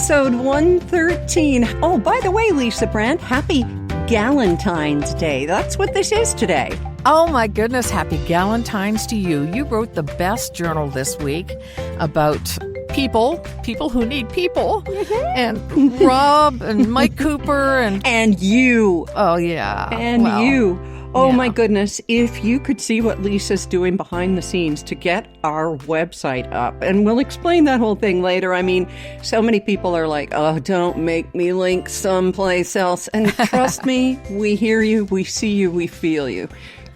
episode 113. Oh, by the way, Lisa Brandt, happy GALentine's Day. That's what this is today. Oh my goodness, happy GALentine's to you. You wrote the best journal this week about people who need people, and Rob and Mike Cooper and you. Oh yeah. And you. Oh, my goodness. If you could see what Lisa's doing behind the scenes to get our website up. And we'll explain that whole thing later. I mean, so many people are like, oh, don't make me link someplace else. And trust me, we hear you, we see you, we feel you.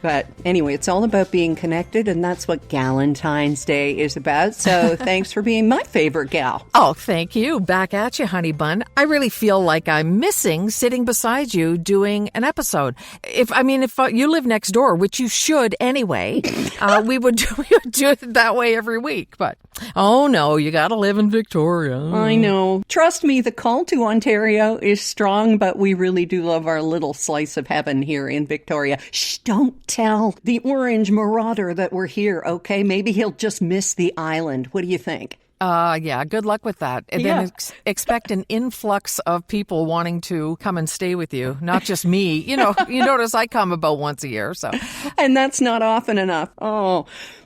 But anyway, it's all about being connected, and that's what GALentine's Day is about. So thanks for being my favorite gal. Oh, thank you. Back at you, honey bun. I really feel like I'm missing sitting beside you doing an episode. If you live next door, which you should anyway, we would do it that way every week. But oh no, you got to live in Victoria. I know. Trust me, the call to Ontario is strong, but we really do love our little slice of heaven here in Victoria. Shh, don't tell the orange marauder that we're here, okay? Maybe he'll just miss the island. What do you think? Yeah, good luck with that. And then expect an influx of people wanting to come and stay with you, not just me. You notice I come about once a year, so. And that's not often enough. Oh.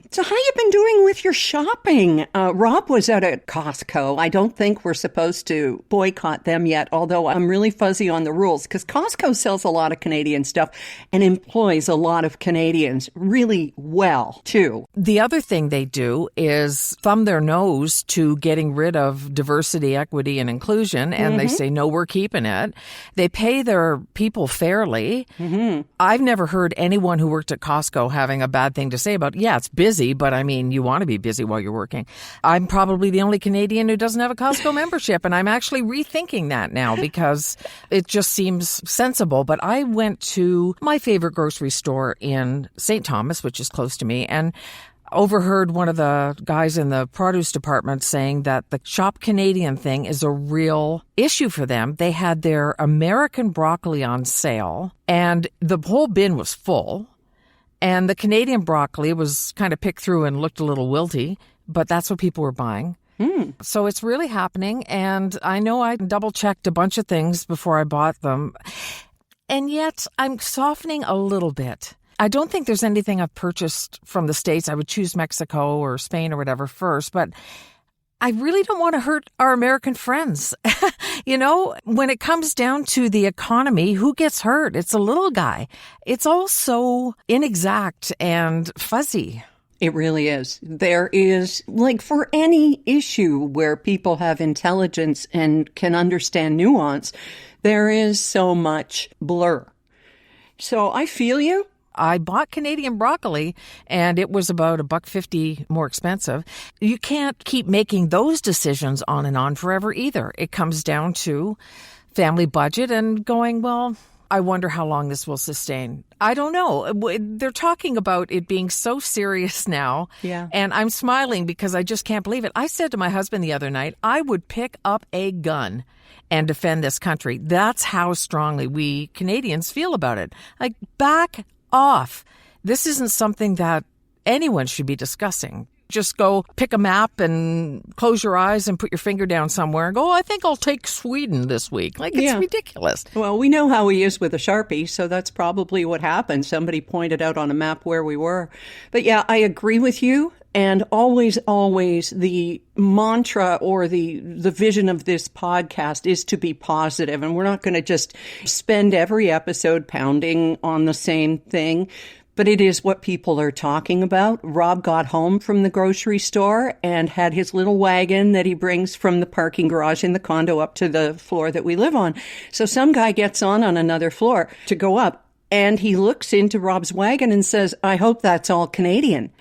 So how you been doing with your shopping? Rob was out at Costco. I don't think we're supposed to boycott them yet, although I'm really fuzzy on the rules because Costco sells a lot of Canadian stuff and employs a lot of Canadians really well, too. The other thing they do is thumb their nose to getting rid of diversity, equity, and inclusion, and they say, no, we're keeping it. They pay their people fairly. I've never heard anyone who worked at Costco having a bad thing to say about, it's busy. But I mean, you want to be busy while you're working. I'm probably the only Canadian who doesn't have a Costco membership, and I'm actually rethinking that now because it just seems sensible. But I went to my favorite grocery store in St. Thomas, which is close to me, and overheard one of the guys in the produce department saying that the Shop Canadian thing is a real issue for them. They had their American broccoli on sale, and the whole bin was full. And the Canadian broccoli was kind of picked through and looked a little wilty, but that's what people were buying. So it's really happening. And I know I double-checked a bunch of things before I bought them. And yet I'm softening a little bit. I don't think there's anything I've purchased from the States. I would choose Mexico or Spain or whatever first, but I really don't want to hurt our American friends. When it comes down to the economy, who gets hurt? It's a little guy. It's all so inexact and fuzzy. It really is. There is, like for any issue where people have intelligence and can understand nuance, there is so much blur. So I feel you. I bought Canadian broccoli, and it was about $1.50 more expensive. You can't keep making those decisions on and on forever either. It comes down to family budget and going, well, I wonder how long this will sustain. I don't know. They're talking about it being so serious now. Yeah. And I'm smiling because I just can't believe it. I said to my husband the other night, I would pick up a gun and defend this country. That's how strongly we Canadians feel about it. Like, back off. This isn't something that anyone should be discussing. Just go pick a map and close your eyes and put your finger down somewhere and go, I think I'll take Sweden this week. Like, it's ridiculous. Well, we know how he is with a Sharpie, so that's probably what happened. Somebody pointed out on a map where we were. But yeah, I agree with you. And always the mantra or the vision of this podcast is to be positive. And we're not going to just spend every episode pounding on the same thing. But it is what people are talking about. Rob got home from the grocery store and had his little wagon that he brings from the parking garage in the condo up to the floor that we live on. So some guy gets on another floor to go up, and he looks into Rob's wagon and says, I hope that's all Canadian.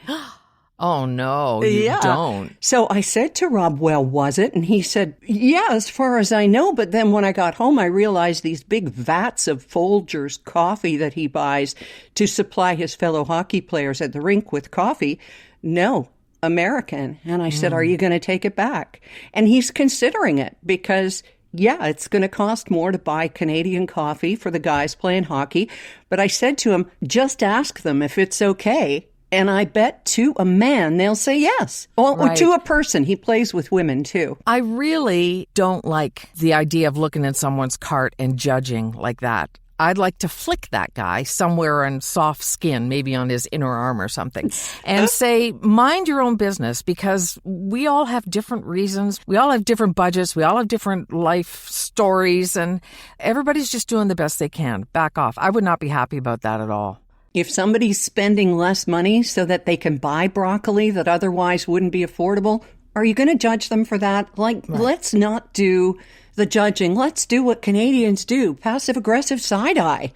Oh, no, you don't. So I said to Rob, well, was it? And he said, yeah, as far as I know. But then when I got home, I realized these big vats of Folgers coffee that he buys to supply his fellow hockey players at the rink with coffee, no, American. And I said, are you going to take it back? And he's considering it because, it's going to cost more to buy Canadian coffee for the guys playing hockey. But I said to him, just ask them if it's okay. And I bet to a man, they'll say yes. Or Right. to a person. He plays with women, too. I really don't like the idea of looking at someone's cart and judging like that. I'd like to flick that guy somewhere on soft skin, maybe on his inner arm or something, and say, mind your own business, because we all have different reasons. We all have different budgets. We all have different life stories, and everybody's just doing the best they can. Back off. I would not be happy about that at all. If somebody's spending less money so that they can buy broccoli that otherwise wouldn't be affordable, are you going to judge them for that? Let's not do the judging. Let's do what Canadians do, passive-aggressive side-eye.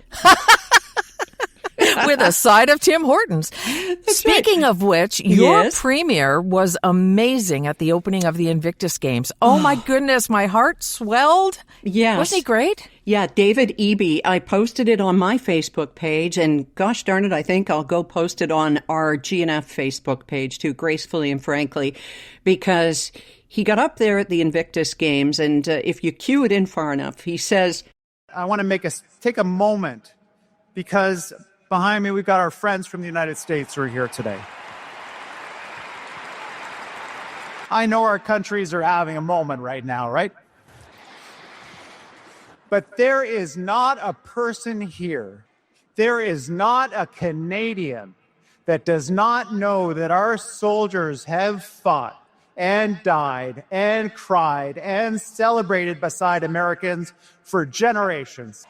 With a side of Tim Hortons. Speaking of which, your premiere was amazing at the opening of the Invictus Games. Oh, my goodness, my heart swelled. Yes. Wasn't he great? Yeah, David Eby. I posted it on my Facebook page, and gosh darn it, I think I'll go post it on our GNF Facebook page too, Gracefully and Frankly, because he got up there at the Invictus Games, and if you cue it in far enough, he says, I want to take a moment, because behind me we've got our friends from the United States who are here today. I know our countries are having a moment right now, right? But there is not a person here, there is not a Canadian that does not know that our soldiers have fought and died and cried and celebrated beside Americans for generations.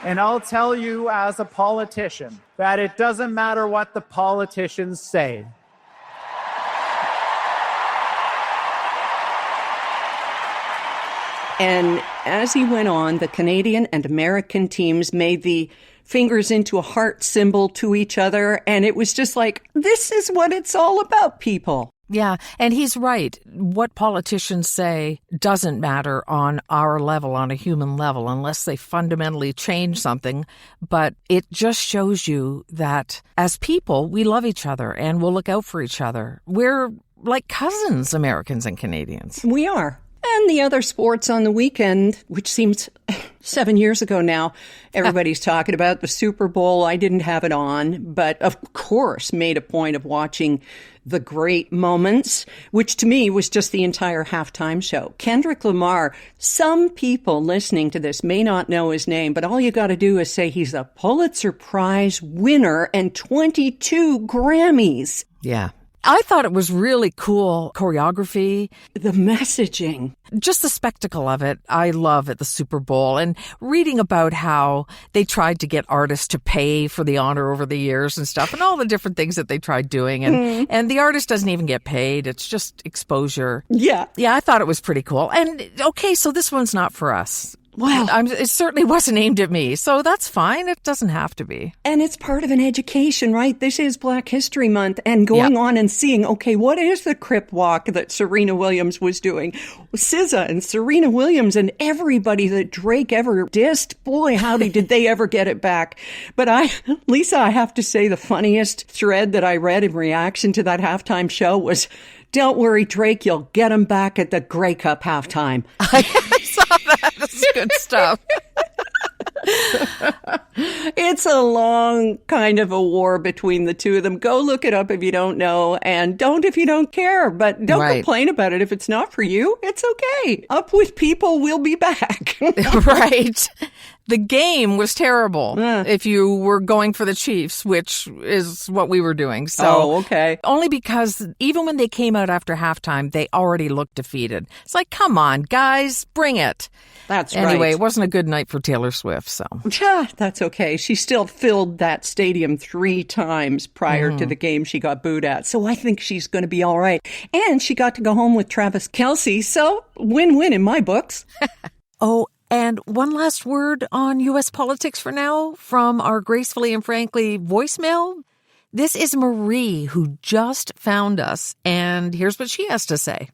And I'll tell you as a politician that it doesn't matter what the politicians say. and as he went on, the Canadian and American teams made the fingers into a heart symbol to each other. And it was just like, this is what it's all about, people. Yeah, and he's right. What politicians say doesn't matter on our level, on a human level, unless they fundamentally change something. But it just shows you that as people, we love each other and we'll look out for each other. We're like cousins, Americans and Canadians. We are. And the other sports on the weekend, which seems 7 years ago now, everybody's talking about the Super Bowl. I didn't have it on, but of course made a point of watching the great moments, which to me was just the entire halftime show. Kendrick Lamar, some people listening to this may not know his name, but all you got to do is say he's a Pulitzer Prize winner and 22 Grammys. Yeah. I thought it was really cool choreography. The messaging. Just the spectacle of it, I love at the Super Bowl. And reading about how they tried to get artists to pay for the honor over the years and stuff, and all the different things that they tried doing. And the artist doesn't even get paid. It's just exposure. Yeah. Yeah, I thought it was pretty cool. And okay, so this one's not for us. Wow. It certainly wasn't aimed at me, so that's fine. It doesn't have to be. And it's part of an education, right? This is Black History Month, and going on and seeing, okay, what is the crip walk that Serena Williams was doing? SZA and Serena Williams and everybody that Drake ever dissed, boy, howdy, did they ever get it back. But Lisa, I have to say the funniest thread that I read in reaction to that halftime show was, don't worry, Drake, you'll get him back at the Grey Cup halftime. I saw that. That's good stuff. It's a long kind of a war between the two of them. Go look it up if you don't know, and don't if you don't care. But don't complain about it. If it's not for you, it's okay. Up with people, we'll be back. Right. The game was terrible if you were going for the Chiefs, which is what we were doing. So, okay. Only because even when they came out after halftime, they already looked defeated. It's like, come on, guys, bring it. That's right. Anyway, it wasn't a good night for Taylor Swift, so. That's okay. She still filled that stadium 3 times prior to the game she got booed at. So I think she's going to be all right. And she got to go home with Travis Kelce. So win-win in my books. Oh, and one last word on U.S. politics for now from our Gracefully and Frankly voicemail. This is Marie, who just found us, and here's what she has to say.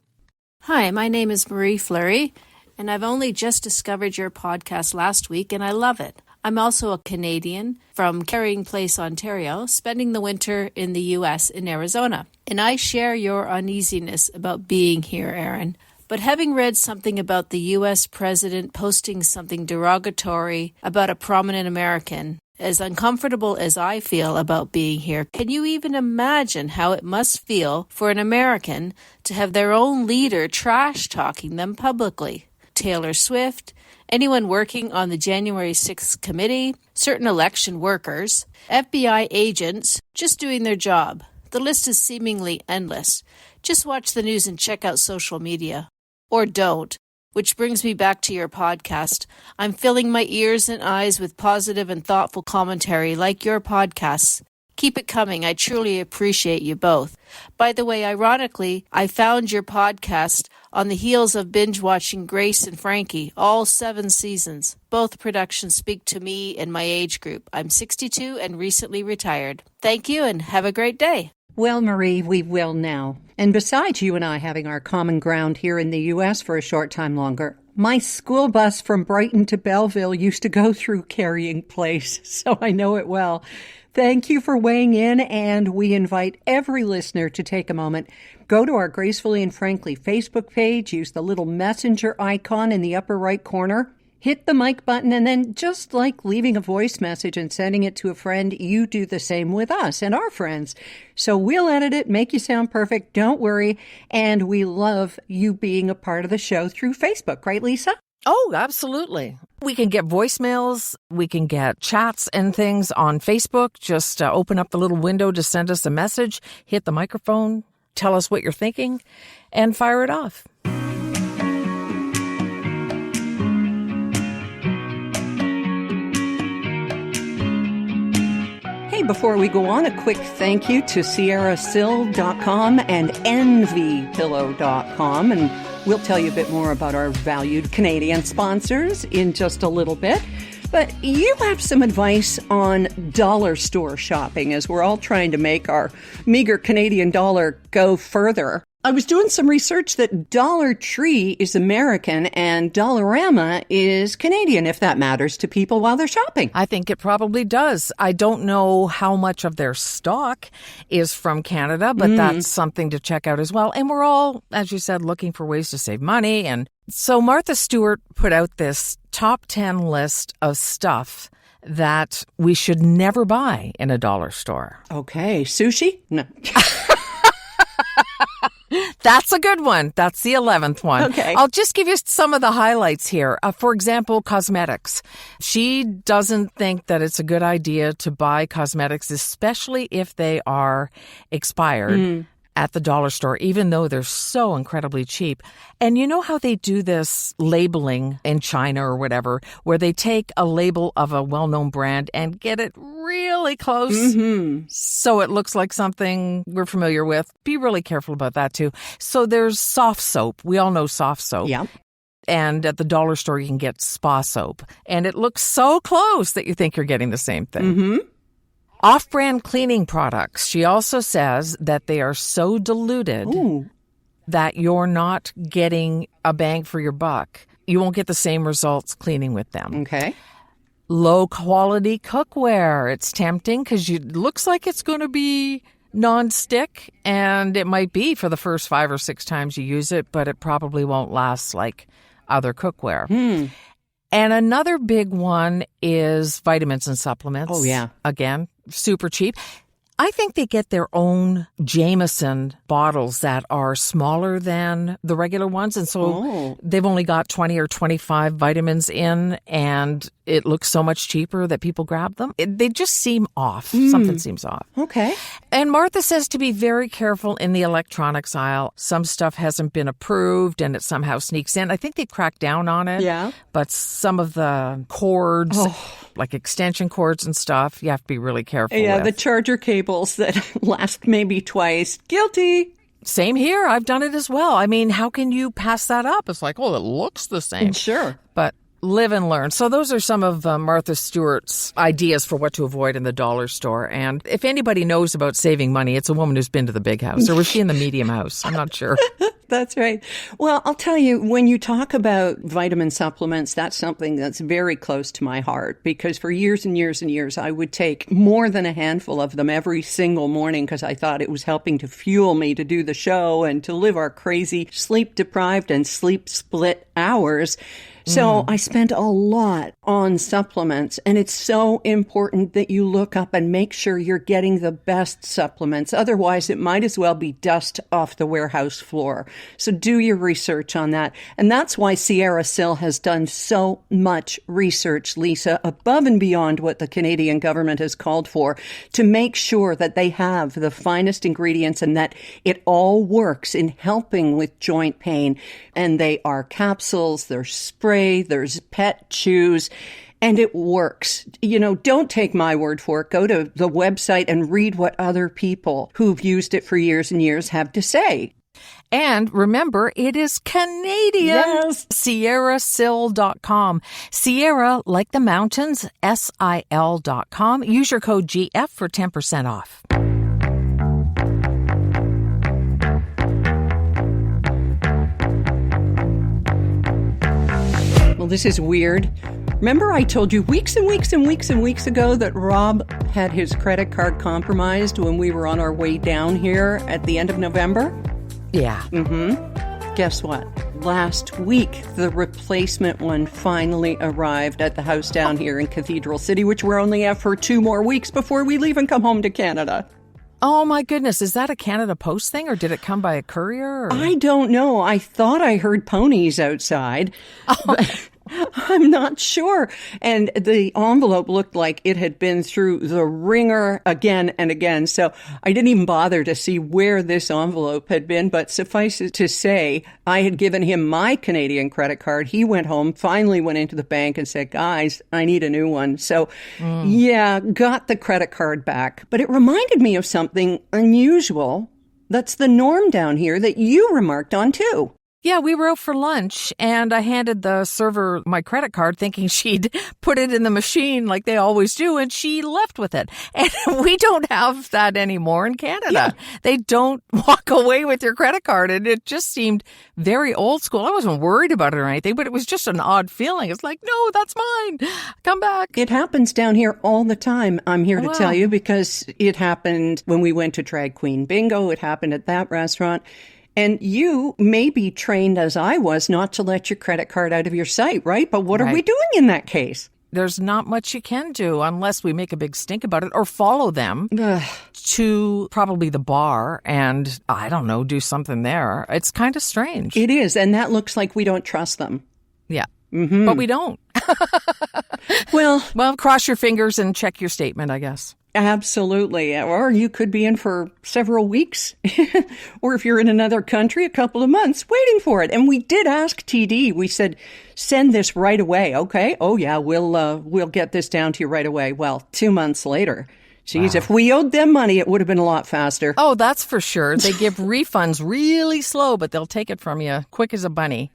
Hi, my name is Marie Fleury, and I've only just discovered your podcast last week, and I love it. I'm also a Canadian from Carrying Place, Ontario, spending the winter in the U.S. in Arizona. And I share your uneasiness about being here, Erin. but having read something about the U.S. president posting something derogatory about a prominent American, as uncomfortable as I feel about being here, can you even imagine how it must feel for an American to have their own leader trash-talking them publicly? Taylor Swift, anyone working on the January 6th committee, certain election workers, FBI agents just doing their job. The list is seemingly endless. Just watch the news and check out social media. Or don't. Which brings me back to your podcast. I'm filling my ears and eyes with positive and thoughtful commentary like your podcasts. Keep it coming. I truly appreciate you both. By the way, ironically, I found your podcast on the heels of binge-watching Grace and Frankie, all 7 seasons. Both productions speak to me and my age group. I'm 62 and recently retired. Thank you and have a great day. Well, Marie, we will now. And besides you and I having our common ground here in the U.S. for a short time longer, my school bus from Brighton to Belleville used to go through Carrying Place, so I know it well. Thank you for weighing in, and we invite every listener to take a moment. Go to our Gracefully and Frankly Facebook page, use the little messenger icon in the upper right corner, hit the mic button, and then just like leaving a voice message and sending it to a friend, you do the same with us and our friends. So we'll edit it, make you sound perfect, don't worry, and we love you being a part of the show through Facebook, right, Lisa? Oh, absolutely. We can get voicemails, we can get chats and things on Facebook. Just open up the little window to send us a message, hit the microphone, tell us what you're thinking, and fire it off. Before we go on, a quick thank you to SierraSill.com and EnvyPillow.com, and we'll tell you a bit more about our valued Canadian sponsors in just a little bit. But you have some advice on dollar store shopping as we're all trying to make our meager Canadian dollar go further. I was doing some research that Dollar Tree is American and Dollarama is Canadian, if that matters to people while they're shopping. I think it probably does. I don't know how much of their stock is from Canada, but that's something to check out as well. And we're all, as you said, looking for ways to save money. And so Martha Stewart put out this top 10 list of stuff that we should never buy in a dollar store. Okay. Sushi? No. That's a good one. That's the 11th one. Okay. I'll just give you some of the highlights here. For example, cosmetics. She doesn't think that it's a good idea to buy cosmetics, especially if they are expired at the dollar store, even though they're so incredibly cheap. And you know how they do this labeling in China or whatever, where they take a label of a well-known brand and get it really close so it looks like something we're familiar with. Be really careful about that too. So there's soft soap. We all know soft soap. Yeah. And at the dollar store, you can get spa soap. And it looks so close that you think you're getting the same thing. Off-brand cleaning products. She also says that they are so diluted that you're not getting a bang for your buck. You won't get the same results cleaning with them. Okay. Low-quality cookware. It's tempting because it looks like it's going to be non-stick, and it might be for the first 5 or 6 times you use it, but it probably won't last like other cookware. And another big one is vitamins and supplements. Oh, yeah. Again, super cheap. I think they get their own Jameson bottles that are smaller than the regular ones. And so they've only got 20 or 25 vitamins in, and it looks so much cheaper that people grab them. They just seem off. Something seems off. Okay. And Martha says to be very careful in the electronics aisle. Some stuff hasn't been approved and it somehow sneaks in. I think they cracked down on it. Yeah. But some of the cords, like extension cords and stuff, you have to be really careful with. The charger cables that last maybe twice. Guilty. Same here. I've done it as well. I mean, how can you pass that up? It's like, it looks the same. Sure. But Live and learn. So those are some of Martha Stewart's ideas for what to avoid in the dollar store. And if anybody knows about saving money, it's a woman who's been to the big house. Or was she in the medium house? I'm not sure. That's right. Well, I'll tell you, when you talk about vitamin supplements, that's something that's very close to my heart, because for years and years and years, I would take more than a handful of them every single morning because I thought it was helping to fuel me to do the show and to live our crazy sleep-deprived and sleep-split hours. So I spent a lot on supplements, and it's so important that you look up and make sure you're getting the best supplements. Otherwise, it might as well be dust off the warehouse floor. So do your research on that. And that's why Sierra Sil has done so much research, Lisa, above and beyond what the Canadian government has called for, to make sure that they have the finest ingredients and that it all works in helping with joint pain. And they are capsules, they're spray, there's pet chews, and it works. You know, don't take my word for it. Go to the website and read what other people who've used it for years and years have to say. And remember, it is Canadian. Yes. SierraSil.com. Sierra, like the mountains, SIL.com. Use your code GF for 10% off. Well, this is weird. Remember I told you weeks and weeks and weeks and weeks ago that Rob had his credit card compromised when we were on our way down here at the end of November? Yeah. Guess what? Last week, the replacement one finally arrived at the house down here in Cathedral City, which we're only at for 2 more weeks before we leave and come home to Canada. Oh, my goodness. Is that a Canada Post thing, or did it come by a courier? Or? I don't know. I thought I heard ponies outside. But I'm not sure. And the envelope looked like it had been through the ringer again and again. So I didn't even bother to see where this envelope had been. But suffice it to say, I had given him my Canadian credit card. He went home, finally went into the bank and said, guys, I need a new one. So yeah, got the credit card back. But it reminded me of something unusual that's the norm down here that you remarked on too. Yeah, we were out for lunch, and I handed the server my credit card thinking she'd put it in the machine like they always do, and she left with it. And we don't have that anymore in Canada. Yeah. They don't walk away with your credit card, and it just seemed very old school. I wasn't worried about it or anything, but it was just an odd feeling. It's like, no, that's mine. Come back. It happens down here all the time, I'm here to tell you, because it happened when we went to Drag Queen Bingo. It happened at that restaurant. And you may be trained, as I was, not to let your credit card out of your sight, right? But what are we doing in that case? There's not much you can do unless we make a big stink about it or follow them to probably the bar and, I don't know, do something there. It's kind of strange. It is. And that looks like we don't trust them. Yeah. But we don't. Well, cross your fingers and check your statement, I guess. Absolutely. Or you could be in for several weeks. Or if you're in another country, a couple of months waiting for it. And we did ask TD. We said, send this right away. Okay. Oh, yeah, we'll get this down to you right away. Well, 2 months later. Geez, if we owed them money, it would have been a lot faster. Oh, that's for sure. They give refunds really slow, but they'll take it from you quick as a bunny.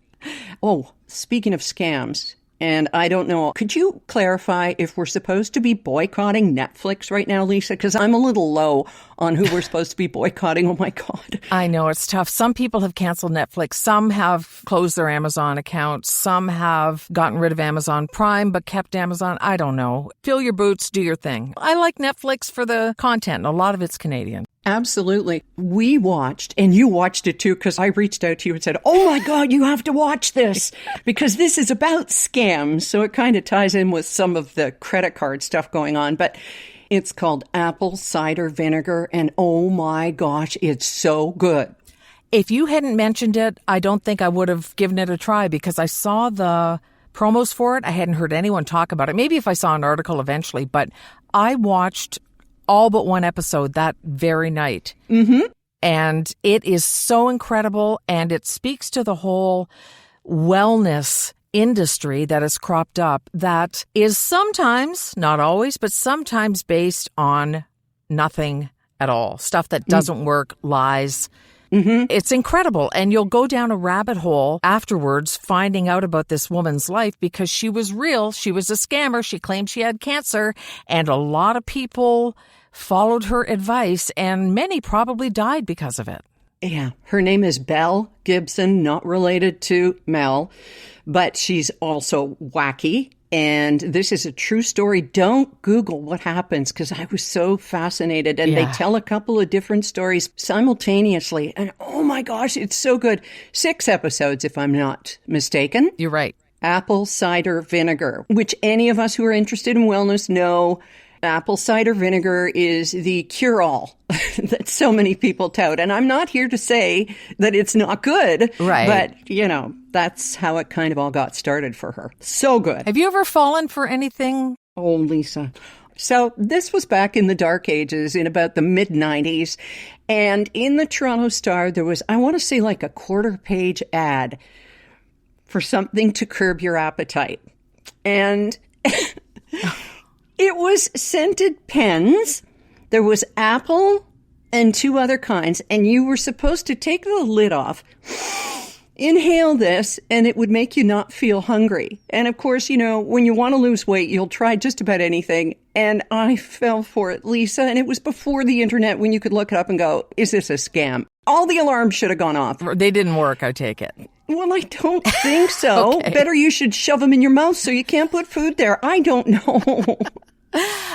Oh, speaking of scams, and I don't know, could you clarify if we're supposed to be boycotting Netflix right now, Lisa? Because I'm a little low on who we're supposed to be boycotting. Oh, my God. I know, it's tough. Some people have canceled Netflix. Some have closed their Amazon accounts. Some have gotten rid of Amazon Prime but kept Amazon. I don't know. Fill your boots, do your thing. I like Netflix for the content. A lot of it's Canadian. Absolutely. We watched, and you watched it too, because I reached out to you and said, oh my God, you have to watch this, because this is about scams. So it kind of ties in with some of the credit card stuff going on. But it's called Apple Cider Vinegar, and oh my gosh, it's so good. If you hadn't mentioned it, I don't think I would have given it a try, because I saw the promos for it. I hadn't heard anyone talk about it. Maybe if I saw an article eventually, but I watched all but one episode that very night. And it is so incredible, and it speaks to the whole wellness industry that has cropped up that is sometimes, not always, but sometimes based on nothing at all. Stuff that doesn't work, lies, It's incredible. And you'll go down a rabbit hole afterwards finding out about this woman's life because she was real. She was a scammer. She claimed she had cancer. And a lot of people followed her advice, and many probably died because of it. Yeah. Her name is Belle Gibson, not related to Mel, but she's also wacky. And this is a true story. Don't Google what happens, because I was so fascinated. And they tell a couple of different stories simultaneously. And oh my gosh, it's so good. 6 episodes, if I'm not mistaken. You're right. Apple cider vinegar, which any of us who are interested in wellness know. Apple cider vinegar is the cure-all that so many people tout. And I'm not here to say that it's not good. Right. But, you know, that's how it kind of all got started for her. So good. Have you ever fallen for anything? Oh, Lisa. So this was back in the dark ages in about the mid-90s. And in the Toronto Star, there was, I want to say, like a 1/4-page ad for something to curb your appetite. And it was scented pens. There was apple and 2 other kinds. And you were supposed to take the lid off, inhale this, and it would make you not feel hungry. And of course, you know, when you want to lose weight, you'll try just about anything. And I fell for it, Lisa. And it was before the internet when you could look it up and go, is this a scam? All the alarms should have gone off. They didn't work, I take it. Well, I don't think so. Okay. Better you should shove them in your mouth so you can't put food there. I don't know.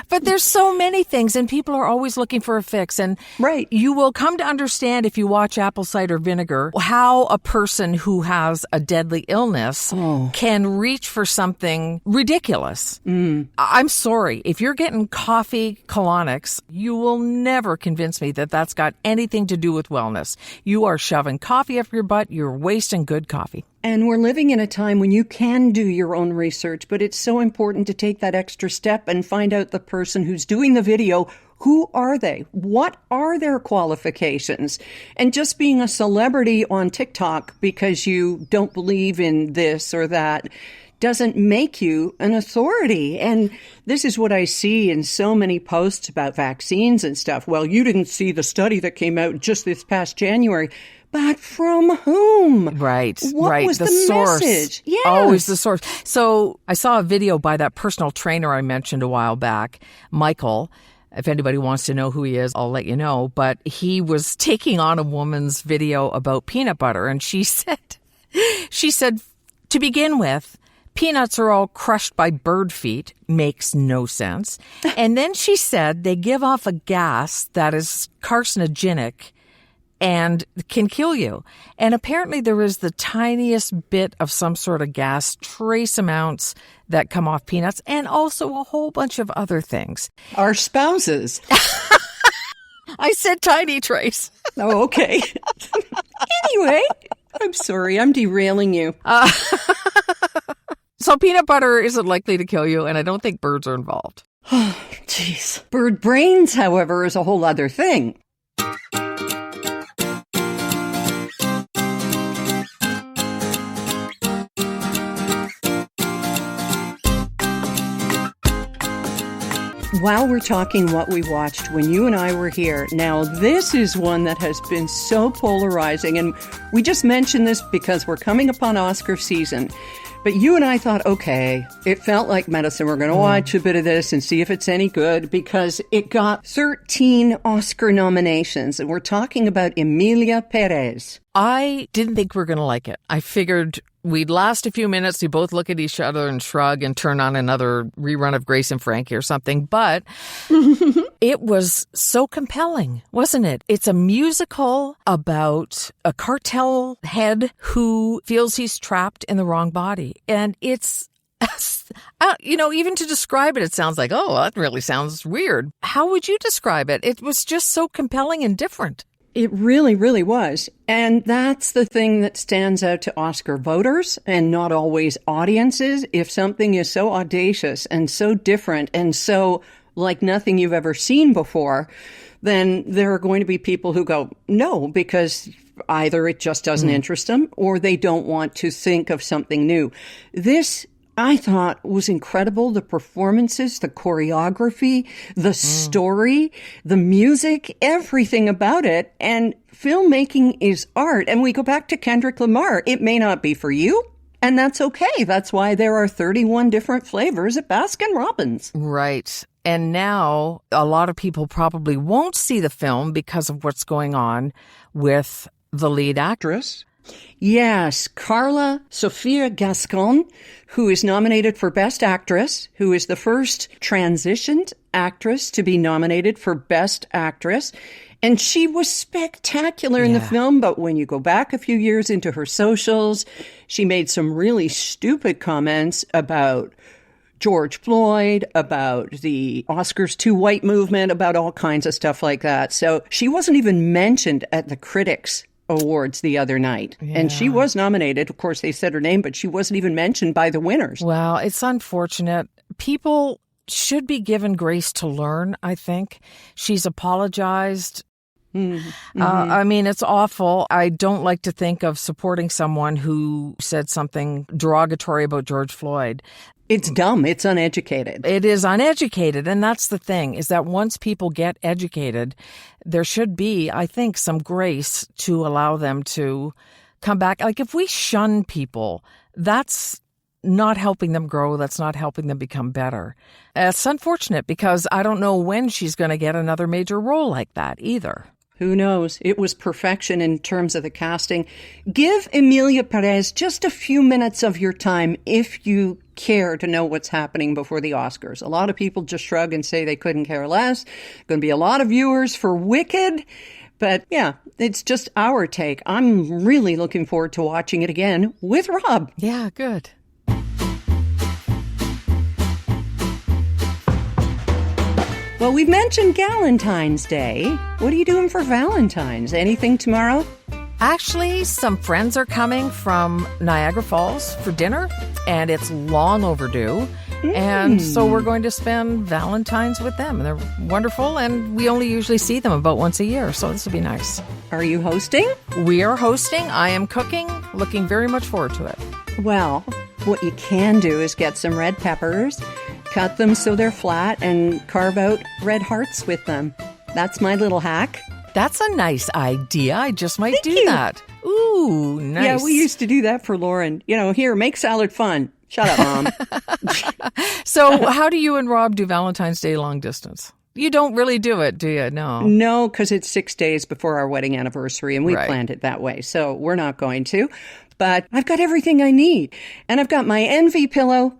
But there's so many things, and people are always looking for a fix. And Right. you will come to understand if you watch apple cider vinegar how a person who has a deadly illness can reach for something ridiculous. I'm sorry. If you're getting coffee colonics, you will never convince me that that's got anything to do with wellness. You are shoving coffee up your butt. You're wasting good coffee. And we're living in a time when you can do your own research, but it's so important to take that extra step and find out the person who's doing the video. Who are they? What are their qualifications? And just being a celebrity on TikTok because you don't believe in this or that doesn't make you an authority. And this is what I see in so many posts about vaccines and stuff. Well, you didn't see the study that came out just this past January. But from whom? Right. What was the source. message? Yes. Always the source. So I saw a video by that personal trainer I mentioned a while back, Michael. If anybody wants to know who he is, I'll let you know. But he was taking on a woman's video about peanut butter. And she said, to begin with, peanuts are all crushed by bird feet. Makes no sense. And then she said they give off a gas that is carcinogenic and can kill you. And apparently there is the tiniest bit of some sort of gas, trace amounts that come off peanuts, and also a whole bunch of other things. Our spouses. I said tiny trace. Oh, okay. Anyway, I'm sorry, I'm derailing you. So peanut butter isn't likely to kill you, and I don't think birds are involved. Jeez. Bird brains, however, is a whole other thing. While we're talking what we watched when you and I were here, now this is one that has been so polarizing, and we just mentioned this because we're coming upon Oscar season. But you and I thought, okay, it felt like medicine. We're going to watch a bit of this and see if it's any good, because it got 13 Oscar nominations, and we're talking about Emilia Perez. I didn't think we were going to like it. I figured we'd last a few minutes, we both look at each other and shrug and turn on another rerun of Grace and Frankie or something. But it was so compelling, wasn't it? It's a musical about a cartel head who feels he's trapped in the wrong body. And it's, even to describe it, it sounds like, oh, that really sounds weird. How would you describe it? It was just so compelling and different. It really, really was. And that's the thing that stands out to Oscar voters and not always audiences. If something is so audacious and so different and so like nothing you've ever seen before, then there are going to be people who go, no, because either it just doesn't interest them or they don't want to think of something new. This, I thought was incredible. The performances, the choreography, the story, the music, everything about it. And filmmaking is art. And we go back to Kendrick Lamar. It may not be for you, and that's okay. That's why there are 31 different flavors at Baskin-Robbins. Right. And now a lot of people probably won't see the film because of what's going on with the lead actress. Yes, Carla Sofia Gascon, who is nominated for Best Actress, who is the first transitioned actress to be nominated for Best Actress. And she was spectacular in the film, but when you go back a few years into her socials, she made some really stupid comments about George Floyd, about the Oscars Too White movement, about all kinds of stuff like that. So she wasn't even mentioned at the Critics Awards the other night. Yeah. And she was nominated. Of course, they said her name, but she wasn't even mentioned by the winners. Well, it's unfortunate. People should be given grace to learn, I think. She's apologized. I mean, it's awful. I don't like to think of supporting someone who said something derogatory about George Floyd. It's dumb. It's uneducated. It is uneducated. And that's the thing, is that once people get educated, there should be, I think, some grace to allow them to come back. Like if we shun people, that's not helping them grow. That's not helping them become better. It's unfortunate because I don't know when she's going to get another major role like that either. Who knows? It was perfection in terms of the casting. Give Emilia Perez just a few minutes of your time if you care to know what's happening before the Oscars. A lot of people just shrug and say they couldn't care less. Going to be a lot of viewers for Wicked. But yeah, it's just our take. I'm really looking forward to watching it again with Rob. Yeah, good. Well, we've mentioned GALentine's Day. What are you doing for Valentine's? Anything tomorrow? Actually, some friends are coming from Niagara Falls for dinner, and it's long overdue. And so we're going to spend Valentine's with them. And they're wonderful, and we only usually see them about once a year, so this will be nice. Are you hosting? We are hosting. I am cooking. Looking very much forward to it. Well, what you can do is get some red peppers, cut them so they're flat, and carve out red hearts with them. That's my little hack. That's a nice idea. I just might do that. Ooh, nice. Yeah, we used to do that for Lauren. You know, here, make salad fun. Shut up, Mom. So how do you and Rob do Valentine's Day long distance? You don't really do it, do you? No. No, because it's 6 days before our wedding anniversary, and we planned it that way. So we're not going to. But I've got everything I need. And I've got my Envy pillow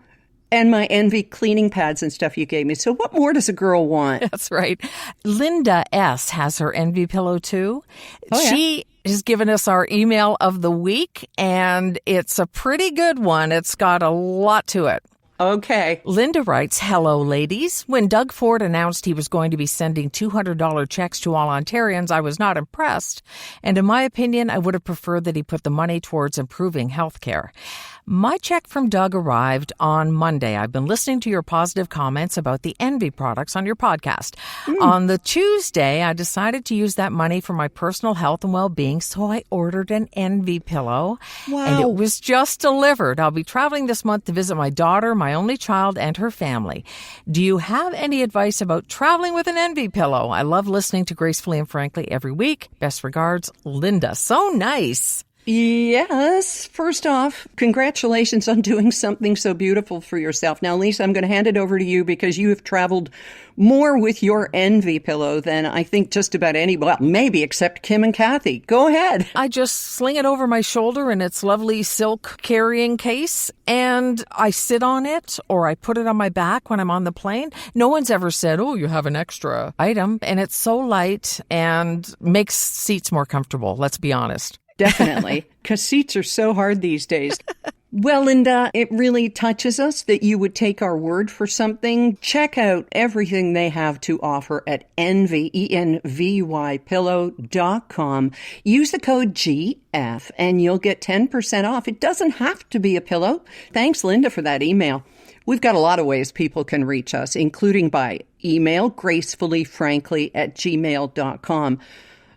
and my Envy cleaning pads and stuff you gave me. So what more does a girl want? That's right. Linda S. has her Envy pillow too. Oh, yeah. She has given us our email of the week, and it's a pretty good one. It's got a lot to it. Okay. Linda writes, "Hello, ladies. When Doug Ford announced he was going to be sending $200 checks to all Ontarians, I was not impressed. And in my opinion, I would have preferred that he put the money towards improving health care. My check from Doug arrived on Monday. I've been listening to your positive comments about the Envy products on your podcast. On the Tuesday, I decided to use that money for my personal health and well-being, so I ordered an Envy pillow. Wow. And it was just delivered. I'll be traveling this month to visit my daughter, my only child, and her family. Do you have any advice about traveling with an Envy pillow? I love listening to Gracefully and Frankly every week. Best regards, Linda." So nice. Yes. First off, congratulations on doing something so beautiful for yourself. Now, Lisa, I'm going to hand it over to you because you have traveled more with your Envy pillow than I think just about anybody, well, maybe except Kim and Kathy. Go ahead. I just sling it over my shoulder in its lovely silk carrying case, and I sit on it or I put it on my back when I'm on the plane. No one's ever said, "Oh, you have an extra item," and it's so light and makes seats more comfortable. Let's be honest. Definitely, because seats are so hard these days. Well, Linda, it really touches us that you would take our word for something. Check out everything they have to offer at Envy, ENVY pillow.com. Use the code GF and you'll get 10% off. It doesn't have to be a pillow. Thanks, Linda, for that email. We've got a lot of ways people can reach us, including by email, gracefullyfrankly@gmail.com.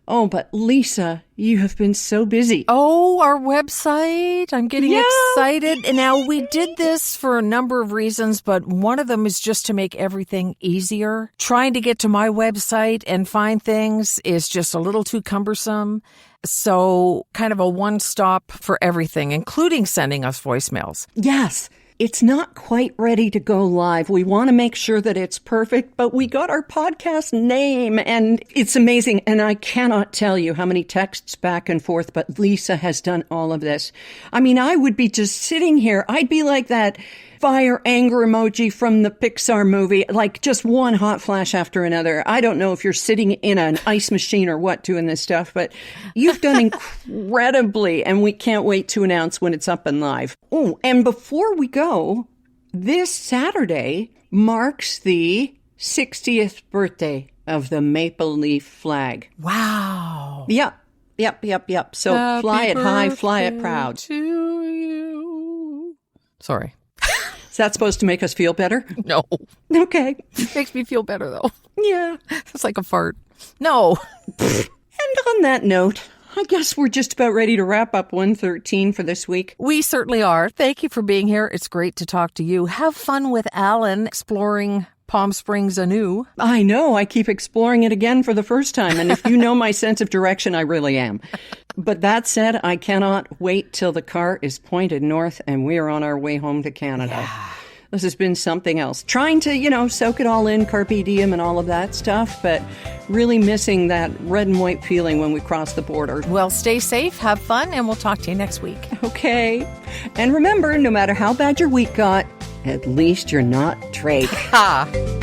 Oh, but Lisa, you have been so busy. Oh, our website. I'm getting excited. And now we did this for a number of reasons, but one of them is just to make everything easier. Trying to get to my website and find things is just a little too cumbersome. So kind of a one-stop for everything, including sending us voicemails. Yes. It's not quite ready to go live. We want to make sure that it's perfect, but we got our podcast name and it's amazing. And I cannot tell you how many texts back and forth, but Lisa has done all of this. I mean, I would be just sitting here. I'd be like that fire anger emoji from the Pixar movie, like just one hot flash after another. I don't know if you're sitting in an ice machine or what doing this stuff, but you've done incredibly, and we can't wait to announce when it's up and live. Oh, and before we go, this Saturday marks the 60th birthday of the maple leaf flag. Wow. Yep. So Happy fly it high, fly it proud. to you. Sorry. Is that supposed to make us feel better? No. Okay. Makes me feel better, though. Yeah. It's like a fart. No. And on that note, I guess we're just about ready to wrap up 113 for this week. We certainly are. Thank you for being here. It's great to talk to you. Have fun with Alan exploring Palm Springs anew. I know. I keep exploring it again for the first time. And if you know my sense of direction, I really am. But that said, I cannot wait till the car is pointed north and we are on our way home to Canada. Yeah. This has been something else. Trying to, soak it all in, carpe diem and all of that stuff, but really missing that red and white feeling when we cross the border. Well, stay safe, have fun, and we'll talk to you next week. Okay. And remember, no matter how bad your week got, at least you're not Drake. Ha!